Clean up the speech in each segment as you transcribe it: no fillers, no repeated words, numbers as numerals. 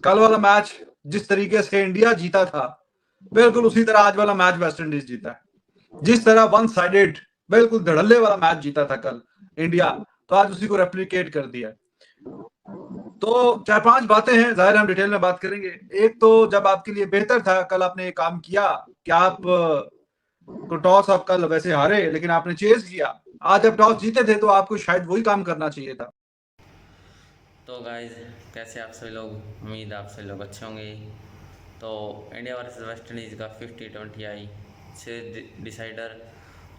कल वाला मैच जिस तरीके से इंडिया जीता था, बिल्कुल उसी तरह आज वाला मैच वेस्ट इंडीज जीता है। जिस तरह वन साइडेड बिल्कुल धड़ल्ले वाला मैच जीता था कल इंडिया, तो आज उसी को रेप्लिकेट कर दिया। तो 4-5 बातें हैं, जाहिर हम डिटेल में बात करेंगे। एक तो जब आपके लिए बेहतर था, कल आपने ये काम किया कि आप टॉस आप कल वैसे हारे लेकिन आपने चेज किया। आज जब टॉस जीते थे तो आपको शायद वही काम करना चाहिए था। तो गाइस, कैसे आप सभी लोग? उम्मीद आप सभी लोग अच्छे होंगे। तो इंडिया वर्सेस वेस्ट इंडीज़ का 50-20 आई सीरीज डिसाइडर,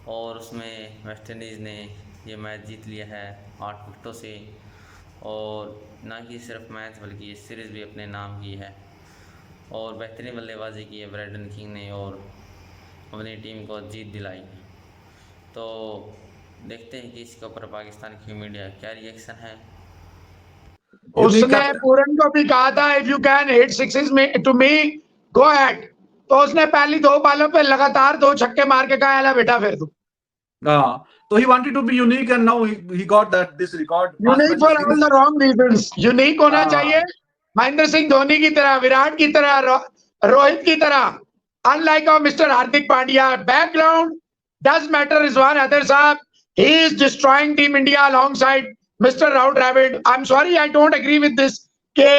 और उसमें वेस्ट इंडीज़ ने ये मैच जीत लिया है 8 विकेटों से। और ना ही सिर्फ मैच बल्कि ये सीरीज़ भी अपने नाम की है, और बेहतरीन बल्लेबाजी की है ब्रैंडन किंग ने और अपनी टीम को जीत दिलाई। तो देखते हैं कि इसके ऊपर पाकिस्तान की मीडिया क्या रिएक्शन है। उसने पूरन को भी कहा था if you can hit sixes में टू मी गो अहेड, तो उसने पहली 2 बालों पे लगातार 2 छक्के मार के कहा है बेटा फिर तू। So he wanted to be unique and now he got this record. Unique for all the wrong reasons. Unique होना चाहिए महेंद्र सिंह धोनी की तरह, विराट की तरह, रोहित की तरह, unlike mister Hardik Pandya. Background does matter. Rizwan Haider साहब, he is destroying team India alongside Mr. Rahul Dravid. I'm sorry, I don't agree with this के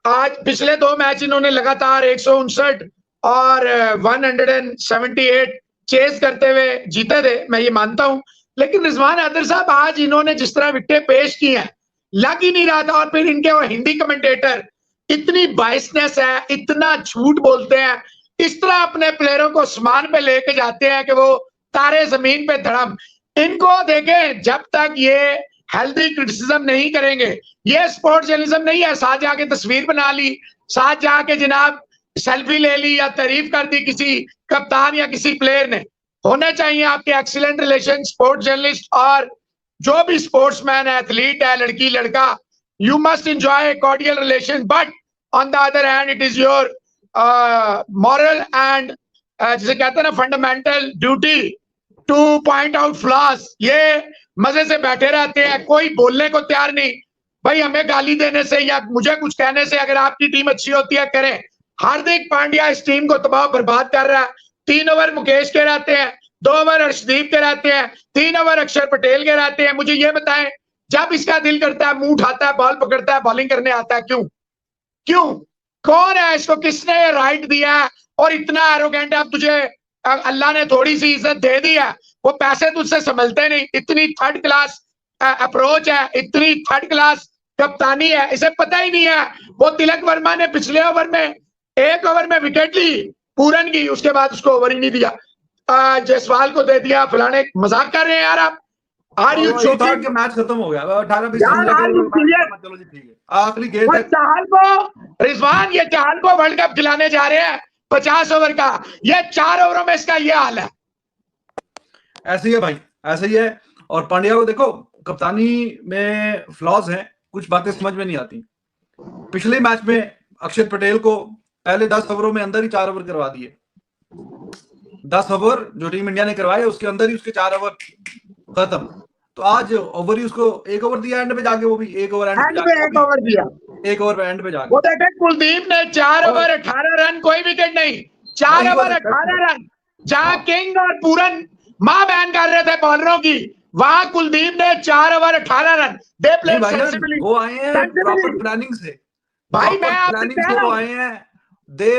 आज पिछले 2 मैच इन्होंने लगातार 159 और 178 चेस करते हुए जीते थे, मैं ये मानता हूं। लेकिन रिजवान हैदर साहब, आज इन्होंने जिस तरह विकेट पेश की हैं लग ही नहीं रहा था। और फिर इनके वो हिंदी कमेंटेटर, इतनी बाइसनेस है, इतना झूठ बोलते हैं, इस तरह अपने प्लेयरों को आसमान पे लेके जाते हैं कि वो तारे जमीन पे धड़म। इनको देखें, जब तक ये हेल्दी क्रिटिसिज्म नहीं करेंगे, ये स्पोर्ट्स जर्नलिज्म नहीं है। साथ जाके तस्वीर बना ली, साथ जाके जनाब सेल्फी ले ली या तारीफ कर दी किसी कप्तान या किसी प्लेयर ने। होने चाहिए आपके एक्सीलेंट रिलेशन स्पोर्ट्स जर्नलिस्ट और जो भी स्पोर्ट्समैन है, एथलीट है, लड़की लड़का, you must enjoy cordial relation, but on the other hand it is your moral and जिसे कहते हैं ना fundamental duty two point out flaws. ये मजे से बैठे रहते हैं, कोई बोलने को तैयार नहीं। भाई हमें गाली देने से या मुझे कुछ कहने से अगर आपकी टीम अच्छी होती है करें। हार्दिक पांड्या इस टीम को तबाह बर्बाद कर रहा है। 3 ओवर मुकेश के रहते हैं, 2 ओवर अर्शदीप के रहते हैं, 3 ओवर अक्षर पटेल के रहते हैं। मुझे ये बताएं, जब इसका दिल करता है मुंह उठाता है, बॉल पकड़ता है, बॉलिंग करने आता है, क्यों? कौन है इसको, किसने ये राइट दिया है? और इतना एरोगेंट है, अब तुझे अल्लाह ने थोड़ी सी इज्जत दे दी है, वो पैसे तुझसे संभलते नहीं। इतनी थर्ड क्लास अप्रोच है, इतनी थर्ड क्लास कप्तानी है, इसे पता ही नहीं है। वो तिलक वर्मा ने पिछले ओवर में 1 ओवर में विकेट ली पूरन की, उसके बाद उसको ओवर ही नहीं दिया, जायसवाल को दे दिया। फलाने मजाक कर रहे हैं यार आप। आर यू जोकिंग के मैच खत्म हो गया 18-20 चलो जी ठीक है, आखिरी गेंद है। चाहल को रिजवान, ये चाहल को वर्ल्ड कप खिलाने जा रहे हैं 50 ओवर का, ये 4 ओवरों में इसका ये हाल है। ऐसे ही है भाई, ऐसे ही है। और पांड्या को देखो, कप्तानी में फ्लॉज हैं, कुछ बातें समझ में नहीं आती। पिछले मैच में अक्षर पटेल को पहले 10 ओवरों में अंदर ही 4 ओवर करवा दिए। 10 ओवर जो टीम इंडिया ने करवाए उसके अंदर ही उसके 4 ओवर खत्म। तो आज ओवर ही उसको 1 ओवर दिया एंड पे जाके, वो भी 1 ओवर एंड पे जाके 1 ओवर दिया, 1 ओवर एंड पे जाके। वो देखे कुलदीप ने 4 ओवर 18 रन, कोई विकेट नहीं, 4 ओवर 18 रन। जहां किंग और पूरन मां बहन कर रहे थे बॉलरों की, वहां कुलदीप ने 4 over 18 run. They play sensibly, वो आए हैं प्रॉपर प्लानिंग से भाई। मैं आपसे कह रहा हूं, आए हैं,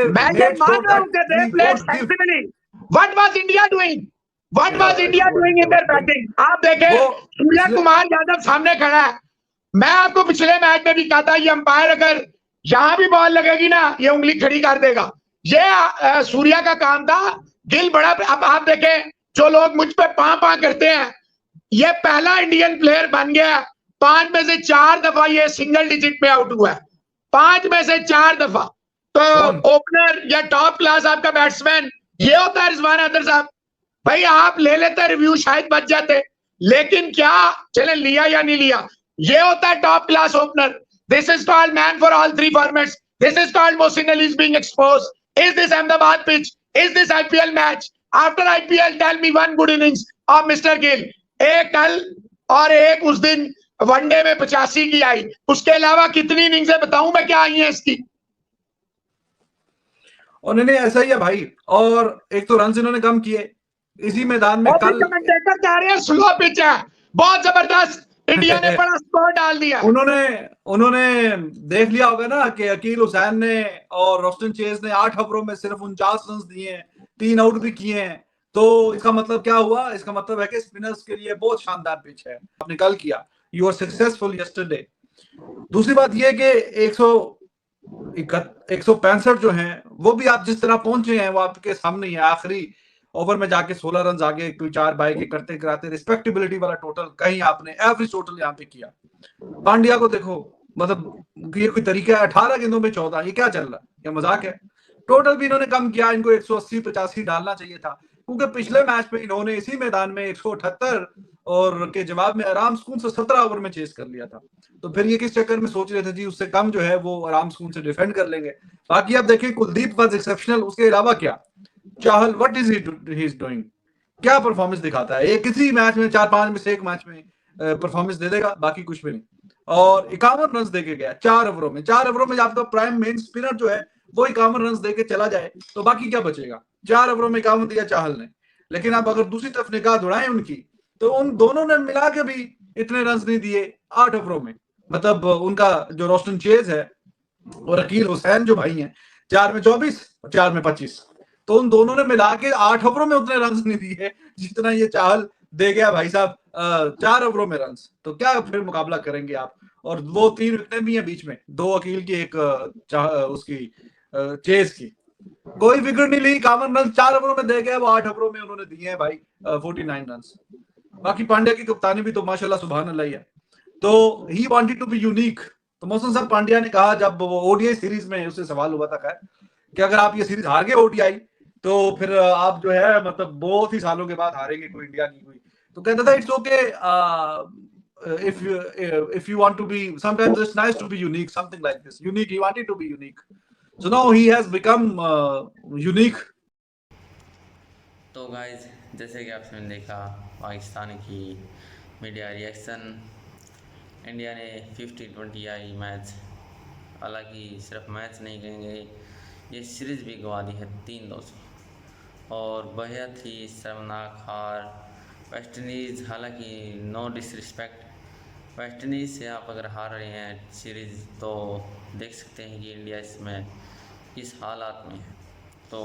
मैं ये मान रहा हूं कि they play sensibly. What was India doing? What was India doing in their batting? आप देखें, सूर्या कुमार यादव सामने खड़ा है। मैं आपको पिछले मैच में भी कहा था, ये अंपायर अगर यहां भी बॉल लगेगी ना, ये उंगली खड़ी कर देगा। ये सूर्या का काम था। गिल बड़ा, अब आप देखें, जो लोग मुझ पे पां करते हैं, ये पहला इंडियन प्लेयर बन गया 5 में से 4 दफा ये सिंगल डिजिट में आउट हुआ है, 5 में से 4 दफा। तो ओपनर या टॉप क्लास आपका बैट्समैन ये होता है रिजवान हैदर साहब। भाई आप ले लेते रिव्यू, शायद बच जाते, लेकिन क्या चले लिया या नहीं लिया, ये होता है top class opener. This is called man for all 3 formats. This is called Mohsin Ali is being exposed. Is this Ahmedabad pitch? Is this IPL match? After IPL tell me one good innings of mister Gill. एक कल और एक उस दिन one day में 85 की आई, उसके अलावा कितनी इनिंग्स बताऊं मैं क्या आई है इसकी? और नहीं ऐसा ही है भाई। और एक तो रन इन्होंने कम किए इसी मैदान में और भी कल। कमेंटेटर कह रहे हैं स्लो पिच है, बहुत जबरदस्त, इंडिया ने बड़ा स्कोर डाल दिया। उन्होंने उन्होंने देख लिया होगा ना कि अकील हुसैन ने और रोस्टन चेज ने 8 ओवरों में सिर्फ 49 रन दिए हैं, 3 आउट भी किए हैं। तो इसका मतलब क्या हुआ? इसका मतलब है कि स्पिनर्स के लिए बहुत शानदार पिच है। आपने कल किया, यू आर सक्सेसफुल यस्टरडे। दूसरी बात यह कि 165 जो हैं वो भी आप जिस तरह पहुंचे हैं वो आपके सामने ही है। आखिरी ओवर में जाके 16 रन आगे कोई 4 बाय के करते कराते रिस्पेक्टेबिलिटी वाला टोटल कहीं आपने एवरेज टोटल यहाँ पे किया। पांड्या को देखो, मतलब ये कोई तरीका है? 18 गेंदों में 14, ये क्या चल रहा है? ये मजाक है। टोटल भी इन्होंने कम किया, इनको 180-85 डालना चाहिए था, क्योंकि पिछले मैच में इन्होंने इसी मैदान में 178 और के जवाब में आराम सुकून से 17 ओवर में चेस कर लिया था। तो फिर ये किस चक्कर में सोच रहे थे जी उससे कम जो है वो आराम सुकून से डिफेंड कर लेंगे। बाकी आप देखिए, कुलदीप वाज एक्सेप्शनल, उसके अलावा क्या Chahal, what is he is doing, क्या परफॉर्मेंस दिखाता है ये? किसी मैच में 4-5 में से एक मैच में परफॉर्मेंस दे देगा, बाकी कुछ भी नहीं। और 51 रन देके गया 4 ओवरों में। 4 ओवरों में आपका प्राइम मेन स्पिनर जो है वो 51 रन देके चला जाए तो बाकी क्या बचेगा? 4 ओवरों में 51 दिया चाहल ने। लेकिन आप अगर दूसरी तरफ निगाह दौड़ाएं उनकी, तो उन दोनों ने मिला के भी इतने रन नहीं दिए 8 ओवरों में। मतलब उनका जो रोस्टन चेज है और अकील हुसैन जो भाई हैं, 4 में 24 और 4 में 25, तो उन दोनों ने मिला के 8 ओवरों में उतने रन नहीं दिए जितना ये चाहल दे गया भाई साहब 4 ओवरों में रन। तो क्या फिर मुकाबला करेंगे आप? और वो 3 विकेटें भी हैं बीच में, 2 अकील की, एक उसकी चेज की। कोई विकेट नहीं ली, 51 रन 4 ओवरों में दे गया, वो 8 ओवरों में उन्होंने दिए हैं भाई 49 रन। बाकी पांड्या की कप्तानी भी तो माशाल्लाह सुभान अल्लाह ही है। तो he wanted to be unique. तो मौसम साहब पांड्या ने कहा जब वो ओडीआई सीरीज में उससे सवाल हुआ था खैर कि अगर आप ये सीरीज हार गए ओडीआई तो फिर आप जो है मतलब बहुत ही सालों के बाद हारेंगे कोई इंडिया की कोई। तो कहता था it's okay if you want to be, sometimes it's nice to be unique, something like this unique, he wanted to be unique, so now he has become unique. तो गाइज जैसे कि आपने देखा पाकिस्तान की मीडिया रिएक्शन, इंडिया ने 50-20 match, हालांकि सिर्फ match नहीं कहेंगे, ये सीरीज़ भी गंवा दी है 3-2 से, और बेहद ही शर्मनाक हार। वेस्ट इंडीज़, हालांकि नो डिसरिस्पेक्ट, वेस्ट इंडीज़ से आप अगर हार रहे हैं सीरीज़ तो देख सकते हैं कि इंडिया इसमें किस हालात में है। तो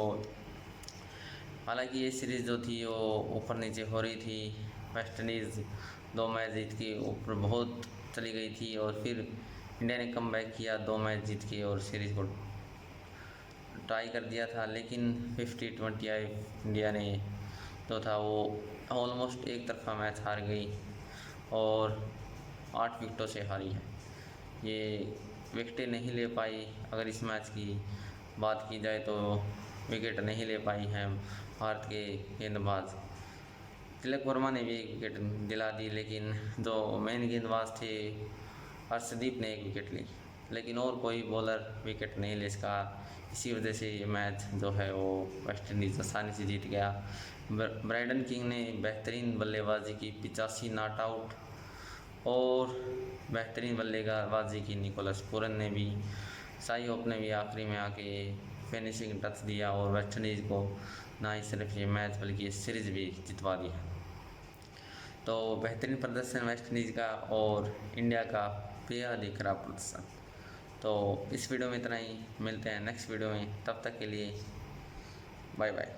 हालांकि ये सीरीज़ जो थी वो ऊपर नीचे हो रही थी, वेस्ट इंडीज़ 2 मैच जीत के ऊपर बहुत चली गई थी और फिर इंडिया ने कम बैक किया, 2 मैच जीत के और सीरीज़ को ट्राई कर दिया था। लेकिन 50-20 इंडिया ने जो था वो ऑलमोस्ट एक तरफा मैच हार गई और 8 विकेटों से हारी है। ये विकेटें नहीं ले पाई। अगर इस मैच की बात की जाए तो विकेट नहीं ले पाई हैं भारत के गेंदबाज। तिलक वर्मा ने भी एक विकेट दिला दी, लेकिन जो मेन गेंदबाज थे अर्शदीप ने एक विकेट ली, लेकिन और कोई बॉलर विकेट नहीं ले सका। इसी वजह से ये मैच जो है वो वेस्ट इंडीज़ आसानी से जीत गया। ब्राइडन किंग ने बेहतरीन बल्लेबाजी की, 85 नॉट आउट, और बेहतरीन बल्लेबाजी की निकोलस पूरन ने भी। शाई होप ने भी आखिरी में आके फिनिशिंग टच दिया और वेस्ट इंडीज़ को ना ही सिर्फ ये मैच बल्कि ये सीरीज़ भी जितवा दी है। तो बेहतरीन प्रदर्शन वेस्ट इंडीज़ का और इंडिया का बेहद ही खराब प्रदर्शन। तो इस वीडियो में इतना ही, मिलते हैं नेक्स्ट वीडियो में, तब तक के लिए बाय बाय।